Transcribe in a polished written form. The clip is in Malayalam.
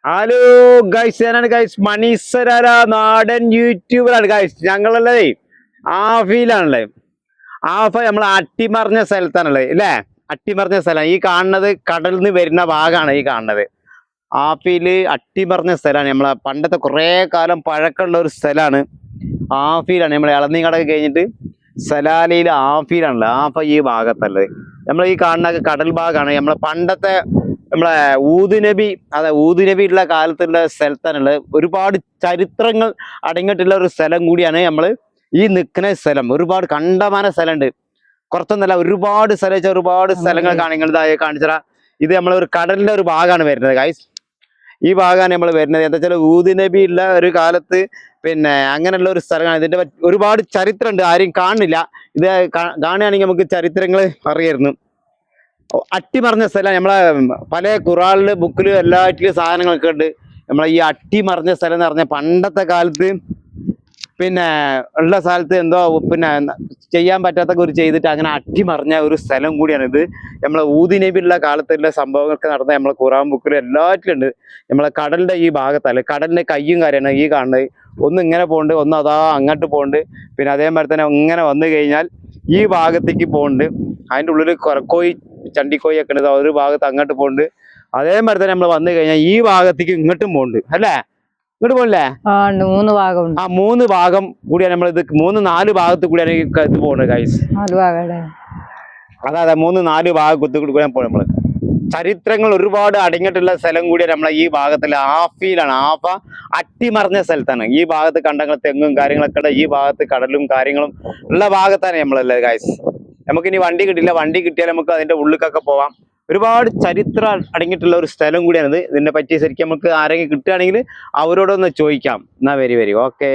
ഹലോ ഗൈസ്, ഞാനാണ് ഗൈസ് മണീശ്വര നാടൻ യൂട്യൂബറാണ് ഗൈസ്. ഞങ്ങളല്ലേ ആഫിയിലാണല്ലേ. ആഫ നമ്മൾ അട്ടിമറിഞ്ഞ സ്ഥലത്താണുള്ളത് അല്ലേ? അട്ടിമറിഞ്ഞ സ്ഥലം ഈ കാണുന്നത് കടലിൽ നിന്ന് വരുന്ന ഭാഗമാണ് ഈ കാണുന്നത്. ആഫിയില് അട്ടിമറിഞ്ഞ സ്ഥലമാണ്. നമ്മളെ പണ്ടത്തെ കുറേ കാലം പഴക്കമുള്ള ഒരു സ്ഥലമാണ്. ആഫിയിലാണ് നമ്മൾ ഇളനീകടൊക്കെ കഴിഞ്ഞിട്ട് സലാലയിൽ ആഫിയിലാണല്ലോ. ആഫ ഈ ഭാഗത്തുള്ളത്. നമ്മൾ ഈ കാണുന്ന കടൽ ഭാഗമാണ്. നമ്മളെ പണ്ടത്തെ നമ്മളെ ഊതുനബി, അതെ ഊതുനബി ഉള്ള കാലത്തുള്ള സ്ഥലത്താണുള്ളത്. ഒരുപാട് ചരിത്രങ്ങൾ അടങ്ങിയിട്ടുള്ള ഒരു സ്ഥലം കൂടിയാണ് നമ്മൾ ഈ നിൽക്കുന്ന സ്ഥലം. ഒരുപാട് കണ്ടമാന സ്ഥലമുണ്ട്. കുറച്ചൊന്നല്ല, ഒരുപാട് സ്ഥലം വെച്ചാൽ ഒരുപാട് സ്ഥലങ്ങൾ കാണിച്ചാൽ ഇത് നമ്മളൊരു കടലിന്റെ ഒരു ഭാഗമാണ് വരുന്നത് ഗൈസ്. ഈ ഭാഗമാണ് നമ്മൾ വരുന്നത്. എന്താ വെച്ചാൽ ഊതുനബി ഉള്ള ഒരു കാലത്ത് പിന്നെ അങ്ങനെയുള്ള ഒരു സ്ഥലമാണ്. ഇതിന്റെ ഒരുപാട് ചരിത്രമുണ്ട്, ആരും കാണില്ല. ഇത് കാണുകയാണെങ്കിൽ നമുക്ക് ചരിത്രങ്ങൾ അറിയായിരുന്നു. അട്ടിമറിഞ്ഞ സ്ഥലം നമ്മളെ പല ഖുറാനില് ബുക്കില് എല്ലാറ്റിലും സാധനങ്ങളൊക്കെ ഉണ്ട്. നമ്മളെ ഈ അട്ടിമറിഞ്ഞ സ്ഥലം എന്ന് പറഞ്ഞാൽ പണ്ടത്തെ കാലത്ത് പിന്നെ ഉള്ള സ്ഥലത്ത് എന്തോ പിന്നെ ചെയ്യാൻ പറ്റാത്ത ഒരു ചെയ്തിട്ട് അങ്ങനെ അട്ടിമറിഞ്ഞ ഒരു സ്ഥലം കൂടിയാണ് ഇത്. നമ്മളെ ഊതിനബിയുള്ള കാലത്തുള്ള സംഭവങ്ങളൊക്കെ നടന്ന നമ്മളെ ഖുറാൻ ബുക്കിൽ എല്ലാറ്റിലും ഉണ്ട്. നമ്മളെ കടലിന്റെ ഈ ഭാഗത്തല്ല, കടലിന്റെ കയ്യും കാര്യമാണ് ഈ കാണുന്നത്. ഒന്ന് ഇങ്ങനെ പോകുന്നുണ്ട്, ഒന്ന് അതാ അങ്ങോട്ട് പോകുന്നുണ്ട്. പിന്നെ അതേമാതിരി തന്നെ ഇങ്ങനെ വന്നു കഴിഞ്ഞാൽ ഈ ഭാഗത്തേക്ക് പോകുന്നുണ്ട്. അതിൻ്റെ ഉള്ളിൽ കൊരക്കോയി ചണ്ടിക്കോയി ഒക്കെ ഉണ്ട്. ഒരു ഭാഗത്ത് അങ്ങോട്ട് പോകുന്നുണ്ട്. അതേമാതിരി തന്നെ നമ്മൾ വന്നു കഴിഞ്ഞാൽ ഈ ഭാഗത്തേക്ക് ഇങ്ങോട്ടും പോകുന്നുണ്ട് അല്ലേ? ഇങ്ങോട്ട് പോകണില്ലേ? 3 ഭാഗമുണ്ട്. 3 ഭാഗം കൂടിയാണ് നമ്മൾ ഇത് 3-4 ഭാഗത്ത് കൂടിയാണ് ഇത് പോകുന്നത് ഗൈസ്. 4 ഭാഗം. അതെ 3-4 ഭാഗത്ത് കൂടി പോകും നമ്മള്. ചരിത്രങ്ങൾ ഒരുപാട് അടങ്ങിയിട്ടുള്ള സ്ഥലം കൂടിയാണ് നമ്മളെ ഈ ഭാഗത്തിലെ ആഫിയിലാണ്. ആഫ അട്ടിമറിഞ്ഞ സ്ഥലത്താണ്. ഈ ഭാഗത്ത് കണ്ടങ്ങൾ തെങ്ങും കാര്യങ്ങളൊക്കെ ഉണ്ട്. ഈ ഭാഗത്ത് കടലും കാര്യങ്ങളും ഉള്ള ഭാഗത്താണ് നമ്മളല്ലേ ഗൈസ്. നമുക്കിനി വണ്ടി കിട്ടില്ല. വണ്ടി കിട്ടിയാൽ നമുക്ക് അതിന്റെ ഉള്ളിലേക്കൊക്കെ പോവാം. ഒരുപാട് ചരിത്രം അടങ്ങിയിട്ടുള്ള ഒരു സ്ഥലം കൂടിയാണിത്. ഇതിനെ പറ്റി ശരിക്കും നമുക്ക് ആരെങ്കിലും കിട്ടുകയാണെങ്കിൽ അവരോടൊന്ന് ചോദിക്കാം. എന്നാ വരി ഓക്കെ.